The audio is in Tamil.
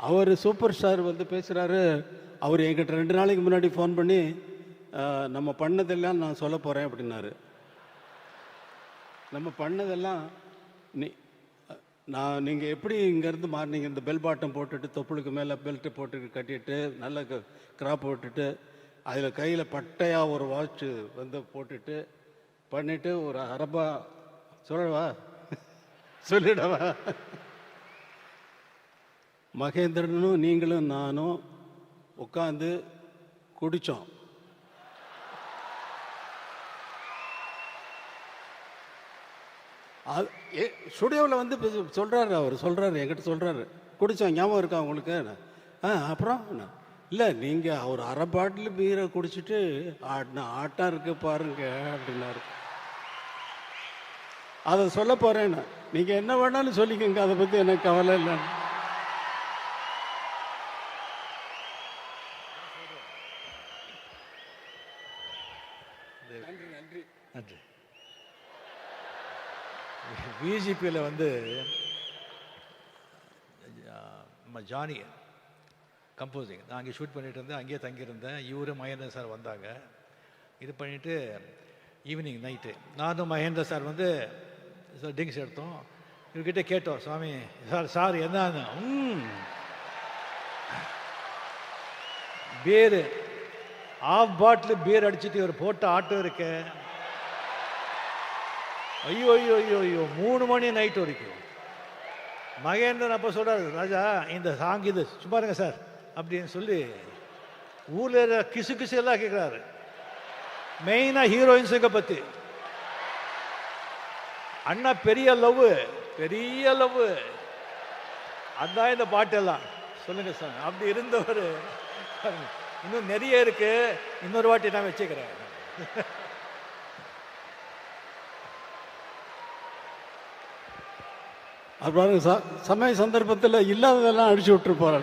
அவர் சூப்பர் ஸ்டார் வந்து பேசுகிறாரு. அவர் என்கிட்ட 2 நாளைக்கு முன்னாடி ஃபோன் பண்ணி நம்ம பண்ணதெல்லாம் நான் சொல்ல போகிறேன் அப்படின்னாரு. நம்ம பண்ணதெல்லாம் நீங்கள் எப்படி இங்கேருந்து மாறினீங்க, இந்த பெல் பாட்டம் போட்டுட்டு தொப்புளுக்கு மேலே பெல்ட்டு போட்டு கட்டிட்டு நல்ல கிராப் போட்டுட்டு அதில் கையில் பட்டையாக ஒரு வாட்ச் வந்து போட்டுட்டு பண்ணிவிட்டு ஒரு அரபா சொல்லவா சொல்லிடவா? மகேந்திரனும் நீங்களும் நானும் உட்காந்து குடித்தோம். ஸ்டுடியோவில் வந்து சொல்கிறாரு, அவர் சொல்கிறாரு, என்கிட்ட சொல்கிறாரு, குடித்தோம் ஞாபகம் இருக்கா உங்களுக்கு? அப்புறம் இல்லை நீங்கள் அவர் அரை பாட்டில் பீரை குடிச்சிட்டு ஆட்டம் இருக்கு பாருங்க அப்படின்னாரு. அதை சொல்ல போகிறேன்னு நீங்கள் என்ன வேணாலும் சொல்லிக்கோங்க, அதை பற்றி எனக்கு கவலை இல்லைன்னு. நன்றி நன்றி நன்றி. விஜிபியில் வந்து ஜானி கம்போசிங் நான் அங்கே ஷூட் பண்ணிட்டு இருந்தேன், அங்கேயே தங்கியிருந்தேன். இவரு மகேந்திரன் சார் வந்தாங்க. இது பண்ணிவிட்டு ஈவினிங் நைட்டு நானும் மகேந்திர சார் வந்து ட்ரிங்க்ஸ் எடுத்தோம். இவர்கிட்ட கேட்டோம், சுவாமி சார் என்ன பீரு ஆஃப் பாட்டில் பீர் அடிச்சுட்டு இவர் போட்ட ஆட்டம் இருக்க. ஐயோ ஐயோ ஐயோ ஐயோ 3 மணி நைட் வரைக்கும். மகேந்திரன் அப்போ சொல்கிறாரு, ராஜா இந்த சாங் இது சும்மா இருங்க சார் அப்படின்னு சொல்லி ஊரில் கிசு கிசு எல்லாம் கேட்குறாரு. மெயினாக ஹீரோயின்ஸுங்க பற்றி. அண்ணா பெரிய லவ் அதான் இந்த பாட்டெல்லாம் சொல்லுங்க சார். அப்படி இருந்தவர் இன்னும் நிறைய இருக்கு, இன்னொரு வாட்டி நான் வச்சுக்கிறேன். அப்புறம் சமய சந்தர்ப்பத்தில் இல்லாததெல்லாம் அடிச்சு விட்டுருப்பார்.